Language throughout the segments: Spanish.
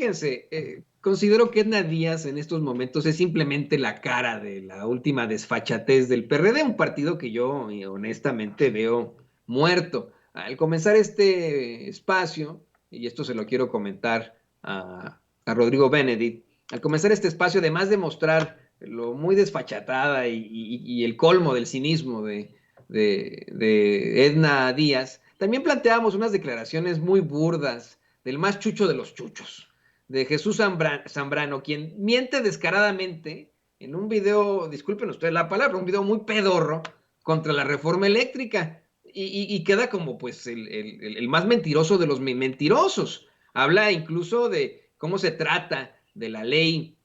fíjense, considero que Edna Díaz en estos momentos es simplemente la cara de la última desfachatez del PRD, un partido que yo honestamente veo muerto. Al comenzar este espacio, y esto se lo quiero comentar a Rodrigo Benedict, al comenzar este espacio, además de mostrar lo muy desfachatada y el colmo del cinismo de Edna Díaz, también planteamos unas declaraciones muy burdas del más chucho de los chuchos, de Jesús Zambrano, quien miente descaradamente en un video, disculpen ustedes la palabra, un video muy pedorro contra la reforma eléctrica y queda como pues el más mentiroso de los mentirosos. Habla incluso de cómo se trata de la ley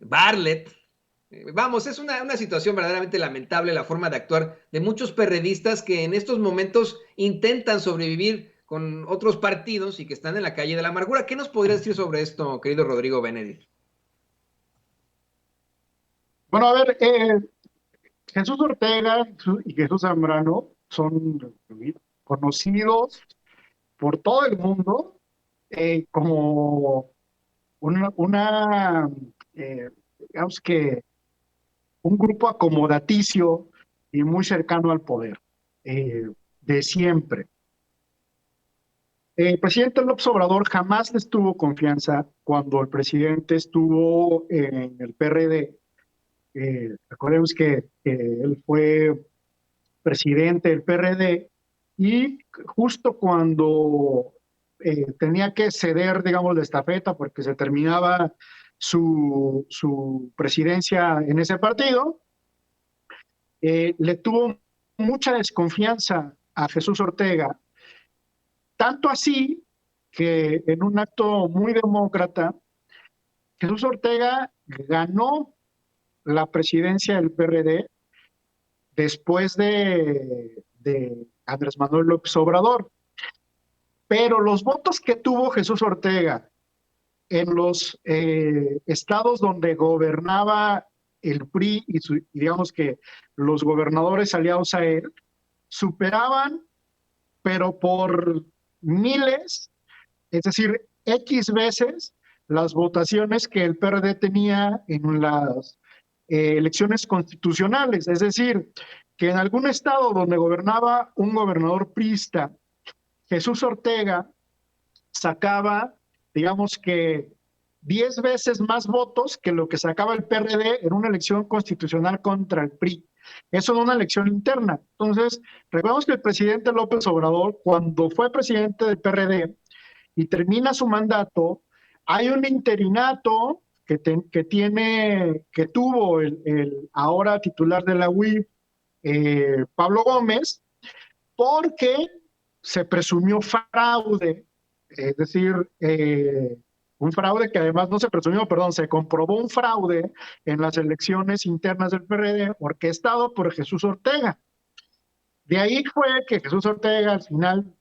Bartlett. Vamos, es una situación verdaderamente lamentable la forma de actuar de muchos perredistas que en estos momentos intentan sobrevivir con otros partidos y que están en la calle de la amargura. ¿Qué nos podrías decir sobre esto, querido Rodrigo Benedict? Bueno, a ver, Jesús Ortega y Jesús Zambrano son conocidos por todo el mundo como digamos que un grupo acomodaticio y muy cercano al poder, de siempre. El presidente López Obrador jamás les tuvo confianza cuando el presidente estuvo en el PRD. Recordemos que él fue presidente del PRD y justo cuando tenía que ceder, digamos, la estafeta porque se terminaba su presidencia en ese partido, le tuvo mucha desconfianza a Jesús Ortega, tanto así que en un acto muy demócrata, Jesús Ortega ganó la presidencia del PRD después de Andrés Manuel López Obrador. Pero los votos que tuvo Jesús Ortega en los estados donde gobernaba el PRI y digamos que los gobernadores aliados a él superaban, pero por miles, es decir, X veces las votaciones que el PRD tenía en las elecciones constitucionales. Es decir, que en algún estado donde gobernaba un gobernador priista, Jesús Ortega sacaba, digamos que 10 veces más votos que lo que sacaba el PRD en una elección constitucional contra el PRI. Eso en una elección interna. Entonces, recordemos que el presidente López Obrador, cuando fue presidente del PRD y termina su mandato, hay un interinato que tuvo el ahora titular de la UIF, Pablo Gómez, porque se presumió fraude, es decir, un fraude que además no se presumió, perdón, se comprobó un fraude en las elecciones internas del PRD orquestado por Jesús Ortega. De ahí fue que Jesús Ortega al final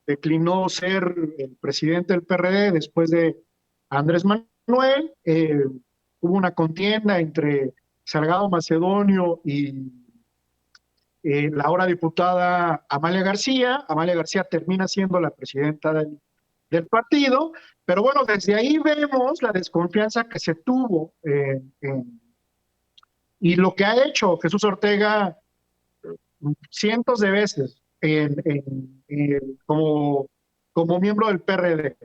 declinó ser el presidente del PRD después de Andrés Manuel. Hubo una contienda entre Salgado Macedonio y la ahora diputada Amalia García. Amalia García termina siendo la presidenta del partido, pero bueno, desde ahí vemos la desconfianza que se tuvo y lo que ha hecho Jesús Ortega cientos de veces como miembro del PRD.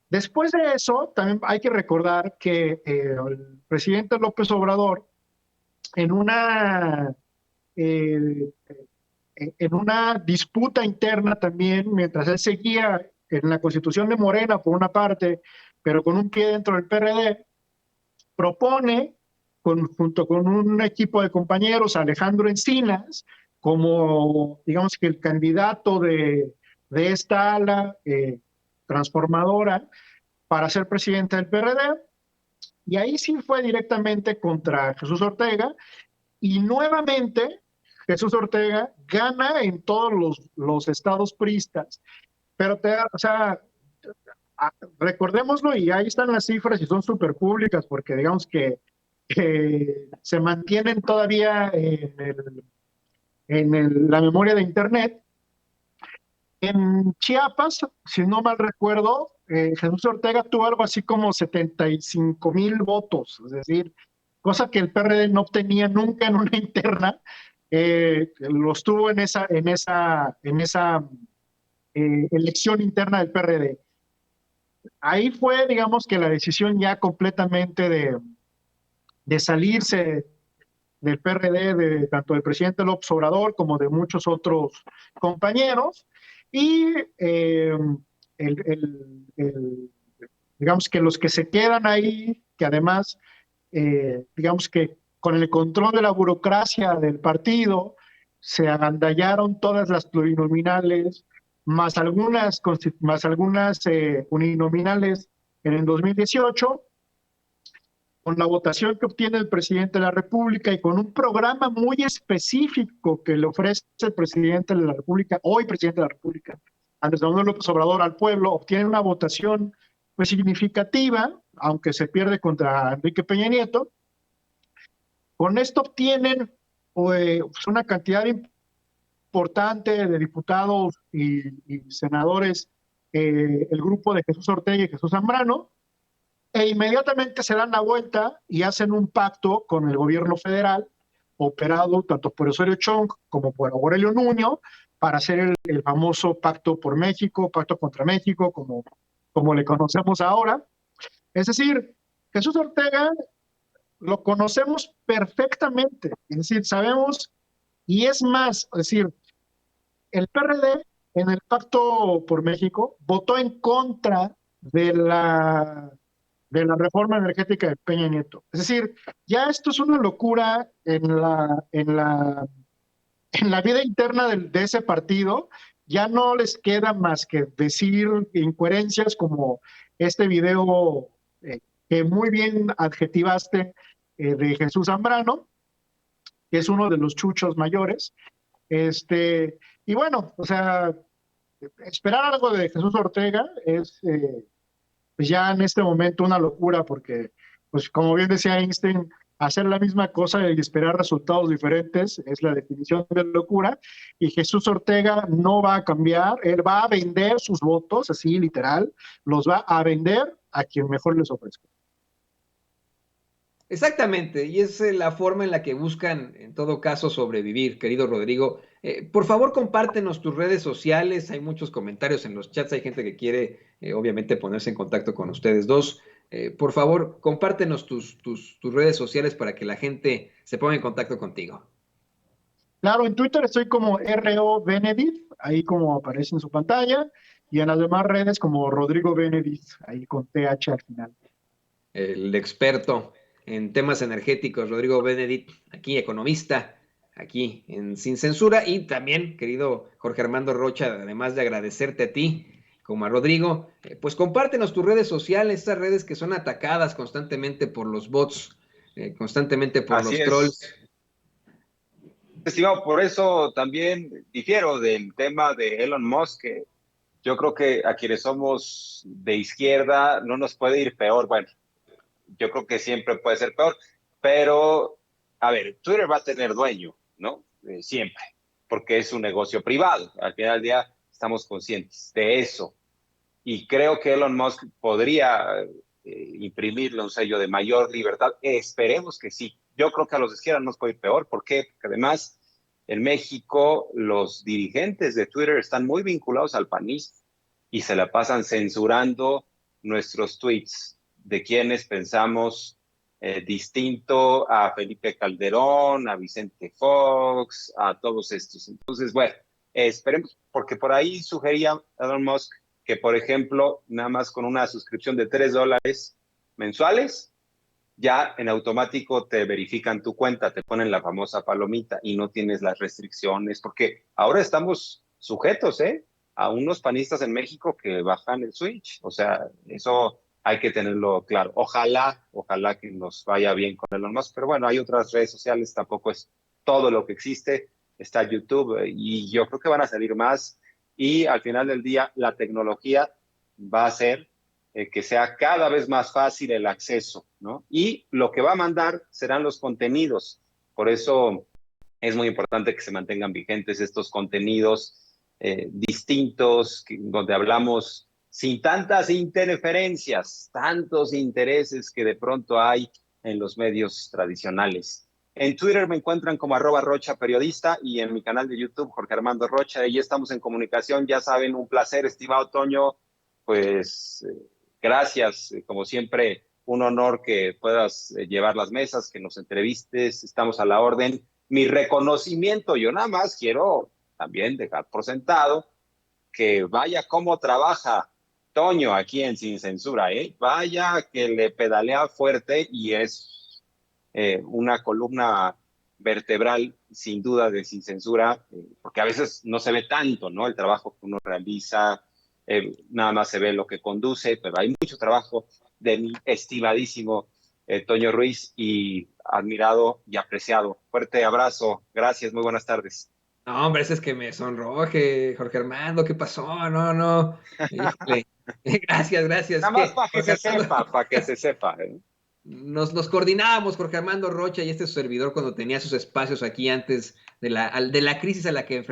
Después de eso, también hay que recordar que el presidente López Obrador, en una eh, en una disputa interna también, mientras él seguía en la constitución de Morena por una parte, pero con un pie dentro del PRD, propone, junto con un equipo de compañeros, Alejandro Encinas, como, digamos que el candidato de esta ala transformadora para ser presidente del PRD, y ahí sí fue directamente contra Jesús Ortega, y nuevamente Jesús Ortega gana en todos los estados priistas, pero o sea, recordémoslo y ahí están las cifras y son súper públicas porque digamos que se mantienen todavía la memoria de Internet. En Chiapas, si no mal recuerdo, Jesús Ortega tuvo algo así como 75,000 votos, es decir, cosa que el PRD no obtenía nunca en una interna, los tuvo en esa elección interna del PRD. Ahí fue, digamos, que la decisión ya completamente de salirse del PRD, tanto del presidente López Obrador como de muchos otros compañeros, y el, el, el, digamos que los que se quedan ahí, que además, digamos que con el control de la burocracia del partido, se agandallaron todas las plurinominales, más algunas uninominales en el 2018, con la votación que obtiene el presidente de la República y con un programa muy específico que le ofrece el presidente de la República, hoy presidente de la República, Andrés Manuel López Obrador, al pueblo, obtiene una votación pues significativa, aunque se pierde contra Enrique Peña Nieto. Con esto obtienen pues, una cantidad importante de diputados y senadores, el grupo de Jesús Ortega y Jesús Zambrano, e inmediatamente se dan la vuelta y hacen un pacto con el gobierno federal, operado tanto por Osorio Chong como por Aurelio Nuño, para hacer el famoso pacto por México, pacto contra México, como le conocemos ahora. Es decir, Jesús Ortega lo conocemos perfectamente, es decir, sabemos, y es más, es decir, el PRD en el pacto por México votó en contra de la reforma energética de Peña Nieto. Es decir, ya esto es una locura en la vida interna de ese partido. Ya no les queda más que decir incoherencias como este video que muy bien adjetivaste, de Jesús Zambrano, que es uno de los chuchos mayores. Y bueno, o sea, esperar algo de Jesús Ortega es pues ya en este momento una locura, porque, pues como bien decía Einstein, hacer la misma cosa y esperar resultados diferentes es la definición de locura, y Jesús Ortega no va a cambiar, él va a vender sus votos, así literal, los va a vender a quien mejor les ofrezca. Exactamente, y es la forma en la que buscan, en todo caso, sobrevivir, querido Rodrigo. Por favor, compártenos tus redes sociales. Hay muchos comentarios en los chats, hay gente que quiere, obviamente, ponerse en contacto con ustedes dos. Por favor, compártenos tus redes sociales para que la gente se ponga en contacto contigo. Claro, en Twitter estoy como RO Benedict, ahí como aparece en su pantalla, y en las demás redes como Rodrigo Benedict, ahí con TH al final. El experto en temas energéticos, Rodrigo Benedict, aquí economista, aquí en Sin Censura, y también, querido Jorge Armando Rocha, además de agradecerte a ti, como a Rodrigo, pues compártenos tus redes sociales, estas redes que son atacadas constantemente por los bots, constantemente por Así los trolls. es, estimado, por eso también difiero del tema de Elon Musk, que yo creo que a quienes somos de izquierda no nos puede ir peor. Bueno, yo creo que siempre puede ser peor, pero, a ver, Twitter va a tener dueño, ¿no? Siempre, porque es un negocio privado. Al final del día estamos conscientes de eso. Y creo que Elon Musk podría imprimirle un sello de mayor libertad. Esperemos que sí. Yo creo que a los de izquierda no nos puede ir peor. ¿Por qué? Porque además en México los dirigentes de Twitter están muy vinculados al panismo y se la pasan censurando nuestros tweets de quienes pensamos distinto a Felipe Calderón, a Vicente Fox, a todos estos. Entonces, bueno, esperemos, porque por ahí sugería Elon Musk que, por ejemplo, nada más con una suscripción de $3 mensuales, ya en automático te verifican tu cuenta, te ponen la famosa palomita y no tienes las restricciones, porque ahora estamos sujetos, a unos panistas en México que bajan el switch. O sea, eso hay que tenerlo claro. Ojalá que nos vaya bien con Elon Musk, pero bueno, hay otras redes sociales, tampoco es todo lo que existe. Está YouTube y yo creo que van a salir más, y al final del día la tecnología va a hacer que sea cada vez más fácil el acceso, ¿no? Y lo que va a mandar serán los contenidos. Por eso es muy importante que se mantengan vigentes estos contenidos distintos, donde hablamos sin tantas interferencias, tantos intereses que de pronto hay en los medios tradicionales. En Twitter me encuentran como @Rocha Periodista y en mi canal de YouTube, Jorge Armando Rocha. Ahí estamos en comunicación, ya saben, un placer, estimado Toño. Pues gracias, como siempre, un honor que puedas llevar las mesas, que nos entrevistes, estamos a la orden. Mi reconocimiento, yo nada más quiero también dejar por sentado que vaya cómo trabaja Toño aquí en Sin Censura, ¿eh? Vaya que le pedalea fuerte y es una columna vertebral, sin duda, de Sin Censura, porque a veces no se ve tanto, ¿no? El trabajo que uno realiza, nada más se ve lo que conduce, pero hay mucho trabajo de mi estimadísimo Toño Ruiz y admirado y apreciado. Fuerte abrazo, gracias, muy buenas tardes. No, hombre, ese es que me sonroje, Jorge Armando, ¿qué pasó? No, no, híjole. Gracias, gracias. Nada más ¿Qué, para que Jorge se Armando? sepa, para que se sepa. Nos coordinábamos, Jorge Armando Rocha y este su servidor, cuando tenía sus espacios aquí antes de la crisis a la que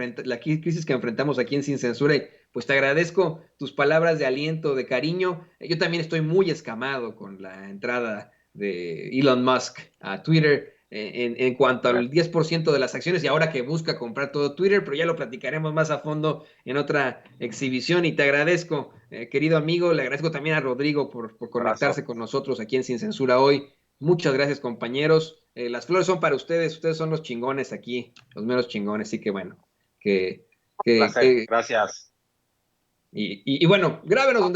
crisis que enfrentamos aquí en Sin Censura. Y pues te agradezco tus palabras de aliento, de cariño. Yo también estoy muy escamado con la entrada de Elon Musk a Twitter en cuanto al 10% de las acciones y ahora que busca comprar todo Twitter, pero ya lo platicaremos más a fondo en otra exhibición y te agradezco, querido amigo, le agradezco también a Rodrigo por conectarse Abrazo. con nosotros aquí en Sin Censura hoy. Muchas gracias, compañeros. Las flores son para ustedes son los chingones aquí, los meros chingones, así que bueno, que, Placer, gracias. y bueno, grábenos donde